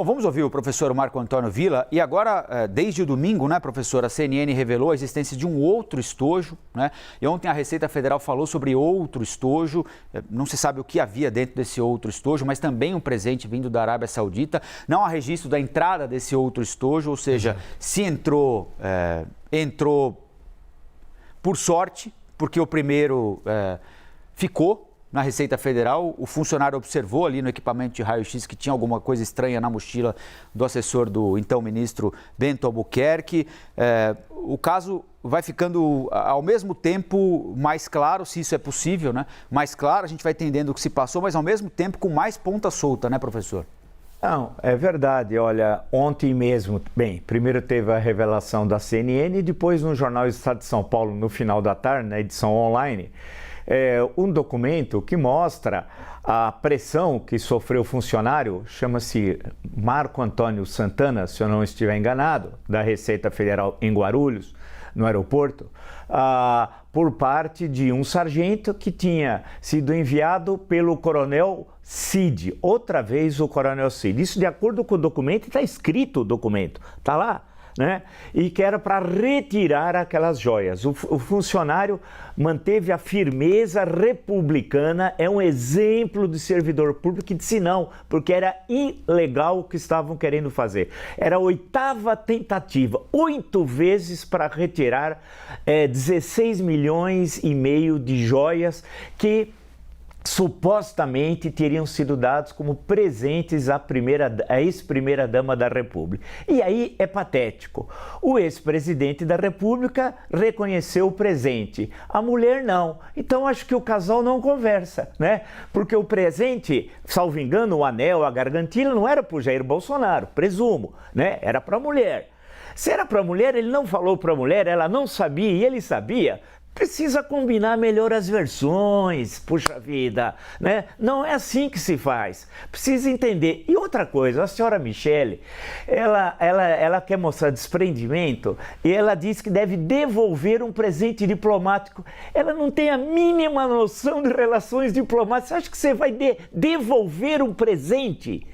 Bom, vamos ouvir o professor Marco Antônio Villa. E agora, desde o domingo, né, professor, a CNN revelou a existência de um outro estojo, né? E ontem a Receita Federal falou sobre outro estojo. Não se sabe o que havia dentro desse outro estojo, mas também um presente vindo da Arábia Saudita. Não há registro da entrada desse outro estojo, ou seja, se entrou, entrou por sorte, porque o primeiro ficou na Receita Federal. O funcionário observou ali no equipamento de raio-x que tinha alguma coisa estranha na mochila do assessor do então ministro Bento Albuquerque. O caso vai ficando ao mesmo tempo mais claro, se isso é possível, né? Mais claro, a gente vai entendendo o que se passou, mas ao mesmo tempo com mais ponta solta, né, professor? Não, é verdade. Olha, ontem mesmo, bem, primeiro teve a revelação da CNN e depois no jornal Estado de São Paulo, no final da tarde, na edição online, um documento que mostra a pressão que sofreu o funcionário, chama-se Marco Antônio Santana, se eu não estiver enganado, da Receita Federal em Guarulhos, no aeroporto, por parte de um sargento que tinha sido enviado pelo coronel Cid, outra vez o coronel Cid. Isso de acordo com o documento, está escrito o documento, está lá, né? E que era para retirar aquelas joias. O funcionário manteve a firmeza republicana, é um exemplo de servidor público, e disse não, porque era ilegal o que estavam querendo fazer. Era a 8ª tentativa, 8 vezes para retirar 16 milhões e meio de joias que supostamente teriam sido dados como presentes à ex-primeira-dama da República. E aí é patético. O ex-presidente da República reconheceu o presente, a mulher não. Então acho que o casal não conversa, né? Porque o presente, salvo engano, o anel, a gargantilha, não era para o Jair Bolsonaro, presumo, né? Era para a mulher. Se era para a mulher, ele não falou para a mulher, ela não sabia e ele sabia. Precisa combinar melhor as versões, puxa vida, né? Não é assim que se faz. Precisa entender. E outra coisa, a senhora Michele, ela quer mostrar desprendimento e ela diz que deve devolver um presente diplomático. Ela não tem a mínima noção de relações diplomáticas. Você acha que você vai devolver um presente?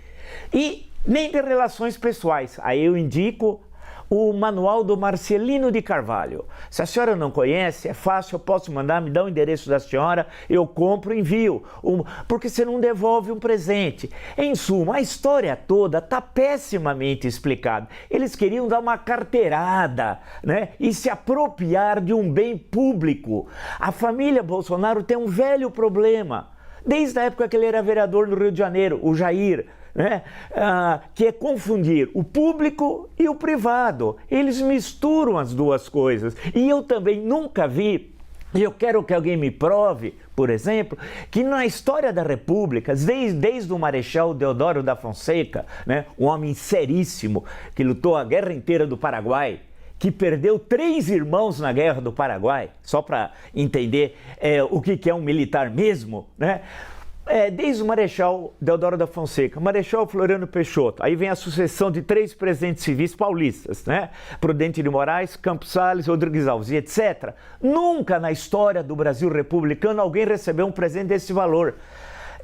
E nem de relações pessoais. Aí eu indico o manual do Marcelino de Carvalho. Se a senhora não conhece, é fácil, eu posso mandar, me dá o endereço da senhora, eu compro e envio. Porque você não devolve um presente. Em suma, a história toda está pessimamente explicada. Eles queriam dar uma carteirada, né? E se apropriar de um bem público. A família Bolsonaro tem um velho problema. Desde a época que ele era vereador no Rio de Janeiro, o Jair, né? Que é confundir o público e o privado. Eles misturam as duas coisas. E eu também nunca vi, e eu quero que alguém me prove, por exemplo, que na história da República, desde o Marechal Deodoro da Fonseca, né? Um homem seríssimo, que lutou a guerra inteira do Paraguai, que perdeu 3 irmãos na Guerra do Paraguai, só para entender o que é um militar mesmo, né? Desde o Marechal Deodoro da Fonseca, Marechal Floriano Peixoto, aí vem a sucessão de 3 presidentes civis paulistas, né? Prudente de Moraes, Campos Salles, Rodrigues Alves, e etc. Nunca na história do Brasil republicano alguém recebeu um presente desse valor.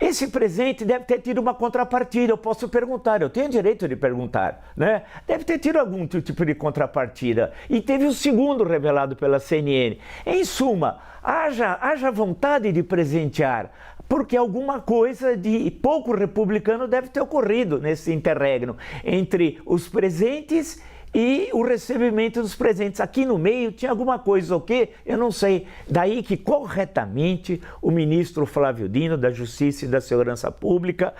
Esse presente deve ter tido uma contrapartida, eu posso perguntar, eu tenho direito de perguntar, né? Deve ter tido algum tipo de contrapartida. E teve o segundo revelado pela CNN. Em suma, haja vontade de presentear, porque alguma coisa de pouco republicano deve ter ocorrido nesse interregno entre os presentes e o recebimento dos presentes. Aqui no meio tinha alguma coisa, o quê? Eu não sei. Daí que corretamente o ministro Flávio Dino, da Justiça e da Segurança Pública,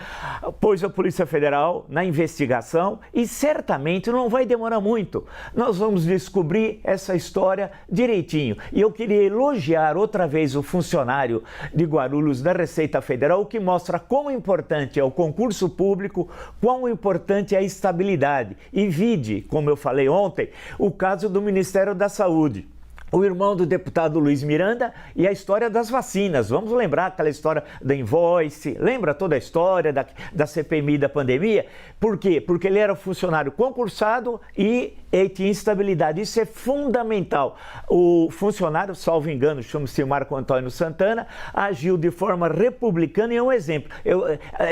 pôs a Polícia Federal na investigação e certamente não vai demorar muito. Nós vamos descobrir essa história direitinho. E eu queria elogiar outra vez o funcionário de Guarulhos da Receita Federal, o que mostra quão importante é o concurso público, quão importante é a estabilidade. E vide, como eu falei ontem, o caso do Ministério da Saúde. O irmão do deputado Luiz Miranda e a história das vacinas. Vamos lembrar aquela história da invoice, lembra toda a história da CPMI da pandemia? Por quê? Porque ele era funcionário concursado e e tinha instabilidade. Isso é fundamental. O funcionário, salvo engano, chama-se Marco Antônio Santana, agiu de forma republicana e é um exemplo.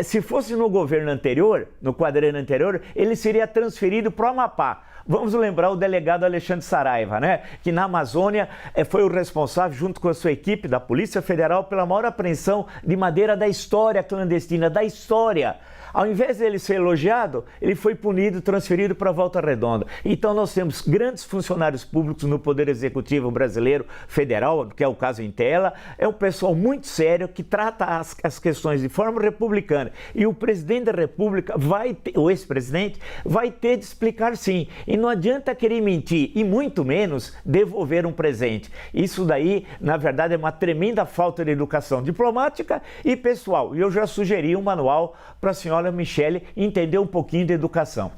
Se fosse no governo anterior, no quadrante anterior, ele seria transferido para o Amapá. Vamos lembrar o delegado Alexandre Saraiva, né? Que na Amazônia foi o responsável, junto com a sua equipe da Polícia Federal, pela maior apreensão de madeira da história clandestina, da história. Ao invés dele ser elogiado, ele foi punido, transferido para Volta Redonda. Então nós temos grandes funcionários públicos no Poder Executivo brasileiro, federal, que é o caso Intela, é um pessoal muito sério que trata as questões de forma republicana. E o presidente da República o ex-presidente, vai ter de explicar sim. E não adianta querer mentir, e muito menos devolver um presente. Isso daí, na verdade, é uma tremenda falta de educação diplomática e pessoal. E eu já sugeri um manual para a senhora Michele entender um pouquinho de educação.